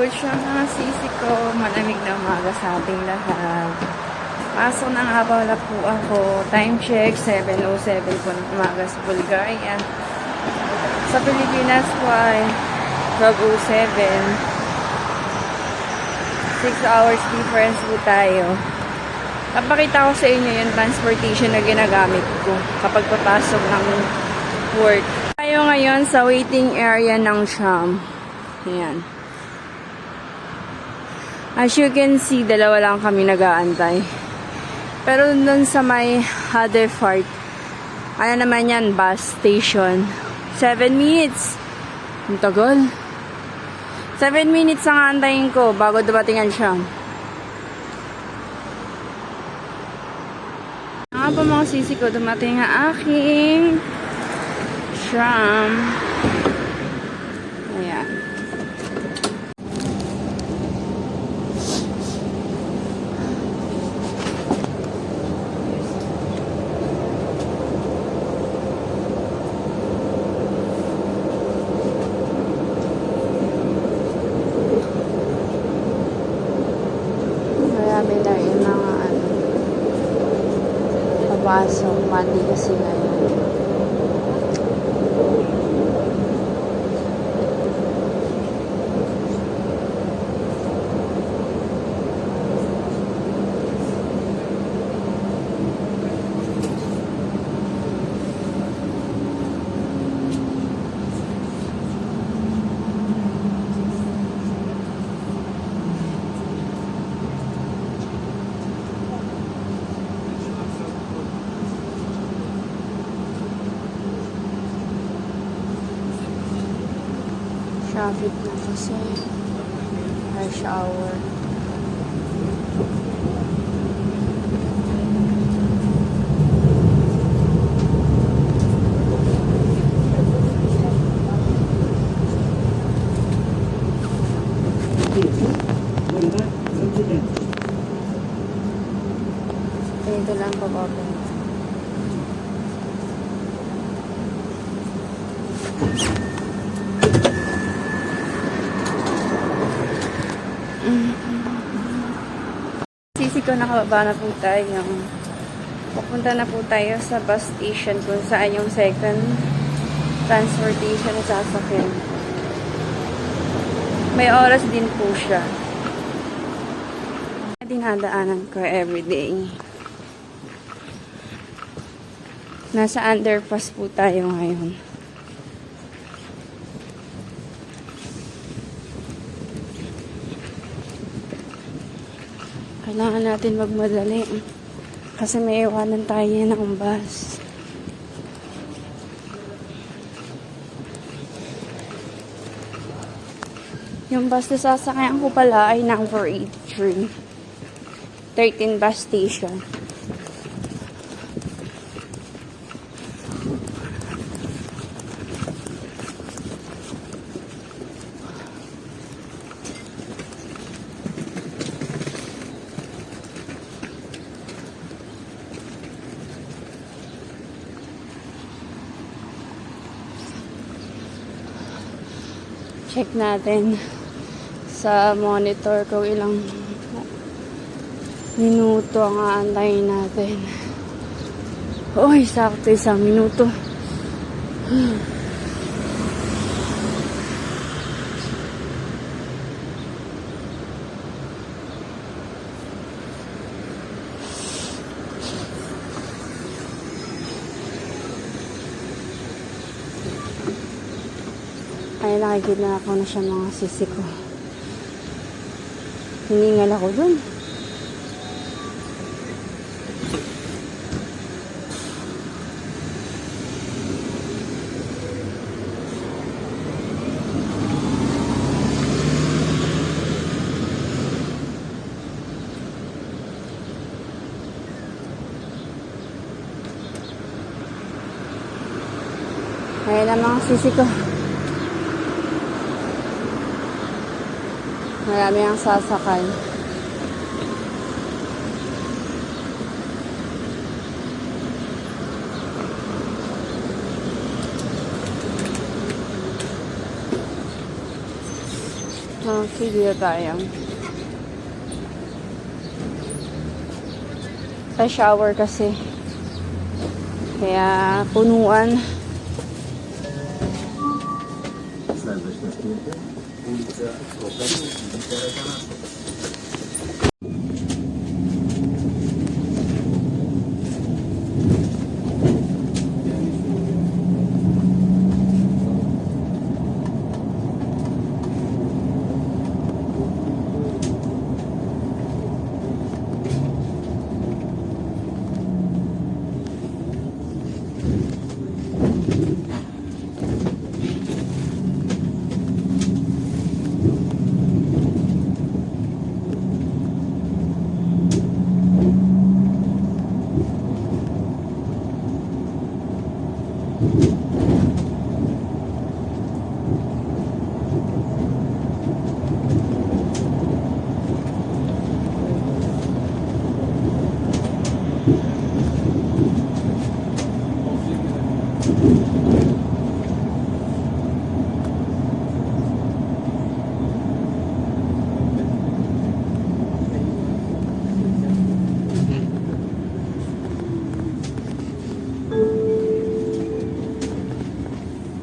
Good siya mga sisi ko. Malamig na umaga sa ating lahat. Pasok na nga pala po ako. Time check, 7:07 po ng umaga sa Bulgaria. Sa Pilipinas po ay 12:07. 6 hours difference po tayo. Papakita ko sa inyo yung transportation na ginagamit ko kapag papasok ng work. Tayo ngayon sa waiting area ng tram. Ayan. As you can see, dalawa lang kami nag-aantay. Pero dun sa may other part, ano naman yan, bus station. 7 minutes. Ang tagal. 7 minutes ang aantayin ko bago dumating ang tram. Nga po mga sisi ko, dumating ang aking tram. Ayan. Marami na yung mga papasok, mandi kasi ngayon. Traffic na kasi. Rush hour. Ito lang po po. Sisi ko, nakababa na po tayo. Pupunta na po tayo sa bus station kung saan yung second transportation na sasakyan. May oras din po siya. Dinadaanan ko everyday. Nasa underpass po tayo ngayon. Kailangan natin magmadali kasi may iwanan tayo ng bus. Yung bus na sasakyan ko pala ay number 83. 13 bus station. Check natin sa monitor kung ilang minuto ang aantayin natin. Uy, sakto 1 minuto. Ay, nakikita ako na siya mga sisi ko. Hiningal ako dun. Ayan na mga sisi ko. Marami ang sasakay. Okay, dito tayo. Sa shower kasi. Kaya punuan. Следваща спирка, улица Прокопиев, 12.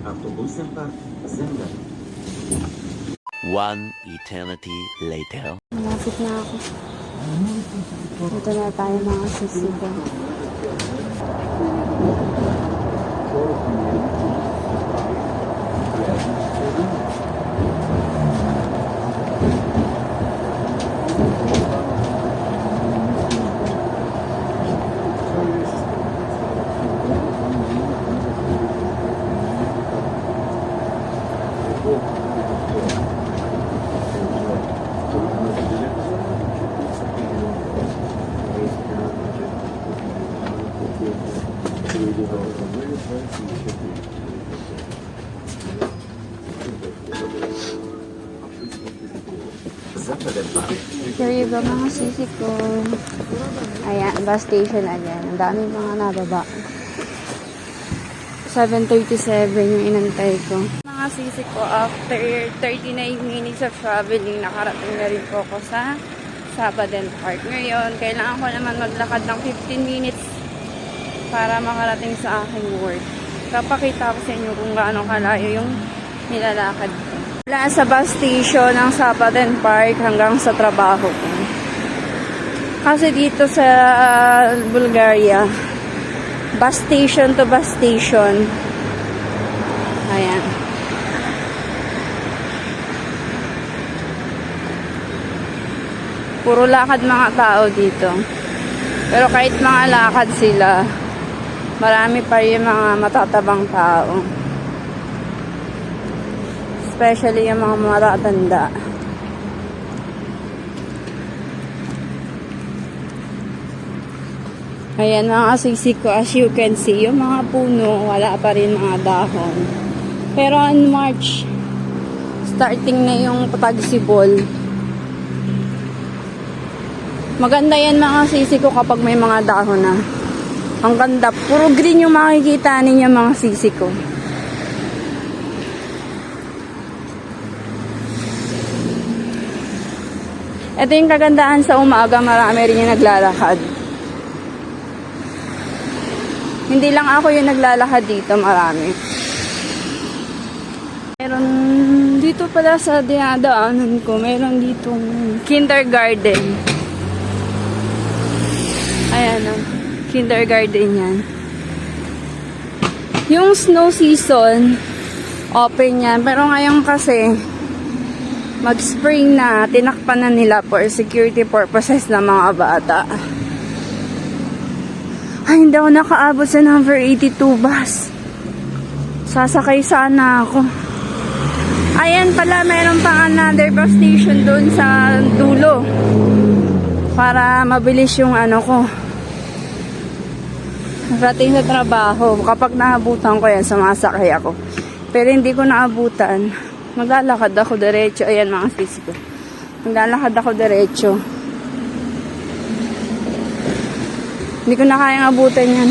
Автобусен парк Земля. One eternity later. Malapit na ako. Dito na tayo mga sisibo. Here you go mga sisi ko. Ayan, bus station again. Ang dami mga nababa. 7:37 yung inantay ko. Mga sisi ko, after 39 minutes of traveling, nakarating na rin po ako sa Sabaden Park. Ngayon, kailangan ko naman maglakad ng 15 minutes para makarating sa aking work. Kapakita ko sa inyo kung gaano kalayo yung nilalakad ko. Mula sa bus station ng Sabaden Park hanggang sa trabaho ko. Kasi dito sa Bulgaria, bus station to bus station. Ayan. Puro lakad mga tao dito. Pero kahit mga lakad sila, marami pa rin mga matatabang tao. Especially yung mga matatanda. Ayan mga sisi ko, as you can see, yung mga puno, wala pa rin mga dahon. Pero on March, starting na yung tagsibol. Maganda yan mga sisi ko kapag may mga dahon na. Ang ganda, puro green yung makikita ninyo mga sisi ko. Ito yung kagandahan sa umaga, marami rin yung naglalakad. Hindi lang ako yung naglalakad dito, marami. Meron dito pala sa dinadaanan ko, meron dito kindergarten. Ayan o, kindergarten yan. Yung snow season, open yan. Pero ngayon kasi, mag-spring na, tinakpan na nila for security purposes ng mga bata. Ay, hindi ako nakaabot sa number 82 bus. Sasakay sana ako. Ayan pala, meron pang another bus station doon sa dulo. Para mabilis yung ano ko. Rating sa trabaho. Kapag naabutan ko yan, sumasakay ako. Pero hindi ko naabutan. Maglalakad ako diretso. Ayan mga sis ko. Maglalakad ako diretso. Hindi ko na kayang abutan yan.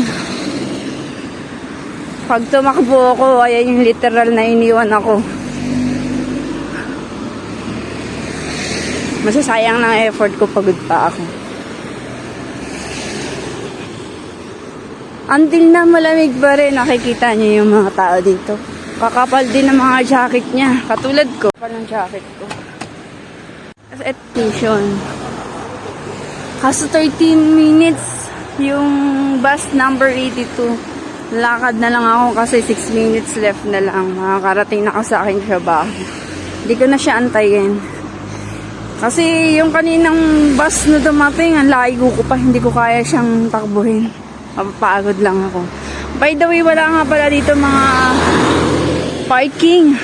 Pag tumakbo ako, ayan yung literal na iniwan ako. Masasayang ng effort ko, pagod pa ako. Until na malamig pa rin, nakikita niyo yung mga tao dito. Kakapal din ng mga jacket niya. Katulad ko. Kapal ng jacket ko. At station. Kaso 13 minutes yung bus number 82. Lakad na lang ako kasi 6 minutes left na lang. Makakarating na ako sa aking trabaho. Hindi ko na siya antayin. Kasi yung kaninang bus na dumating, ang layo ko pa. Hindi ko kaya siyang takbuhin. Mapapagod lang ako. By the way, wala nga pala dito mga parking.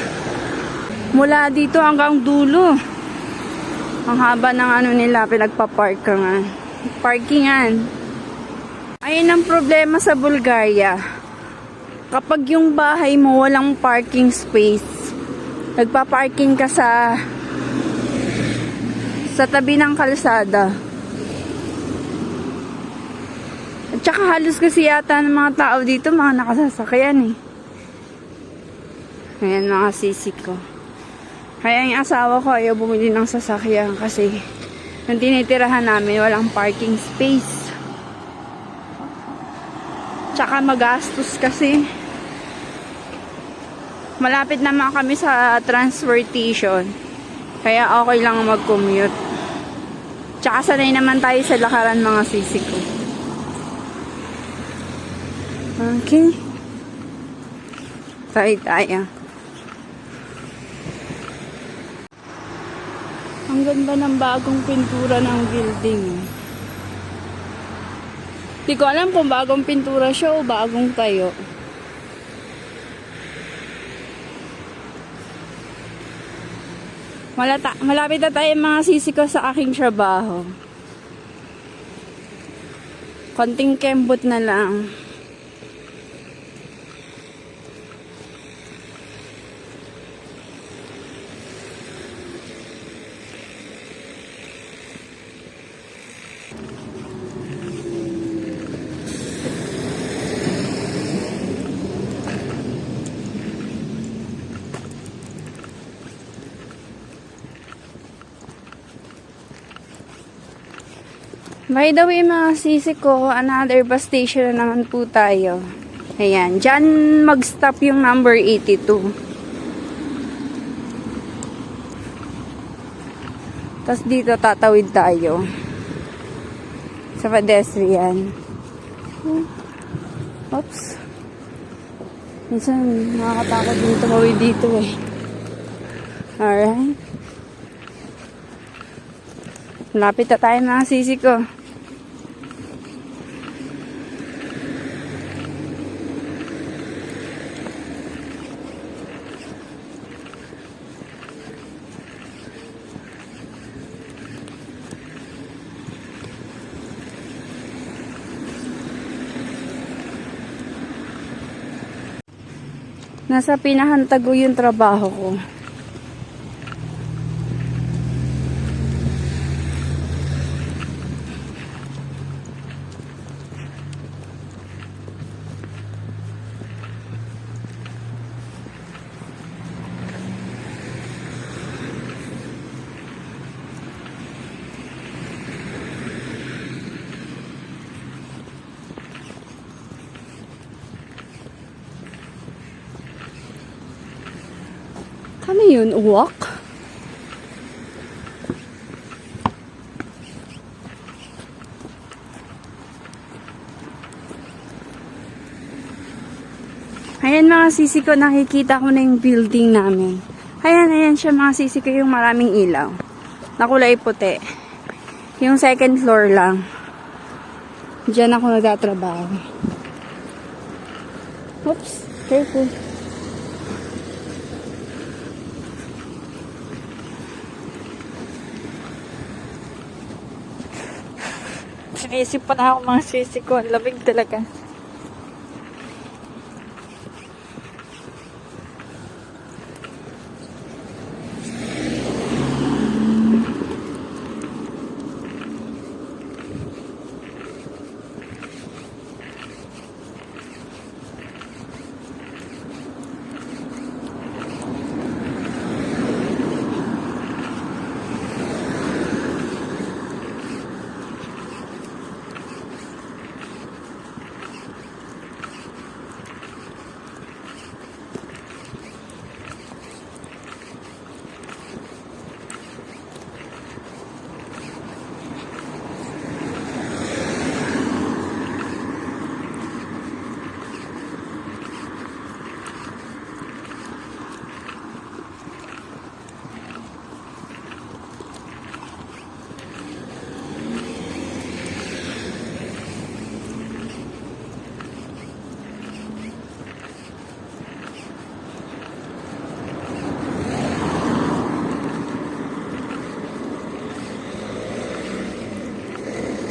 Mula dito hanggang dulo. Ang haba ng ano nila, pinagpaparkingan. Parkingan. Ayun ang problema sa Bulgaria. Kapag yung bahay mo walang parking space, nagpa-parking ka sa tabi ng kalsada. At saka halos kasi yata ng mga tao dito, mga nakasasakyan eh. Ayan mga sisi ko. Kaya yung asawa ko ayaw bumili ng sasakyan kasi yung tinitirahan namin walang parking space. Tsaka magastos kasi. Malapit naman kami sa transportation. Kaya okay lang mag-commute. Tsaka sanay naman tayo sa lakaran mga sisi ko. Okay. Tayo. Ang ganda ng bagong pintura ng building. Di ko alam kung bagong pintura siya o bagong tayo. Malapit na tayo mga sisi ko sa aking trabaho. Konting kembot na lang. By the way mga sisi ko, another bus station na naman po tayo. Ayan, dyan mag-stop yung number 82. Tapos dito tatawid tayo sa pedestrian. Oops. Minsan nakakatakot din tumawid dito eh. Alright. Lapit na tayo mga sisi ko. Nasa Pinahantago yung trabaho ko. Ano yun? Uwak? Ayan mga sisi ko, nakikita ko na yung building namin. Ayan siya mga sisi ko, yung maraming ilaw. Na kulay puti. Yung second floor lang. Diyan ako nagtatrabaho. Oops, careful. Sinisip pa na ako mga sisi ko. Ang lamig talaga.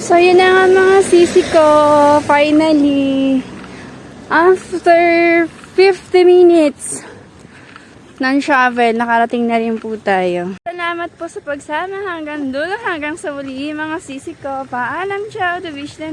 So, yun na nga mga sisi ko. Finally, after 50 minutes ng travel, nakarating na rin po tayo. Salamat po sa pagsama hanggang dulo, hanggang sa muli mga sisi ko. Paalam, ciao, to wish na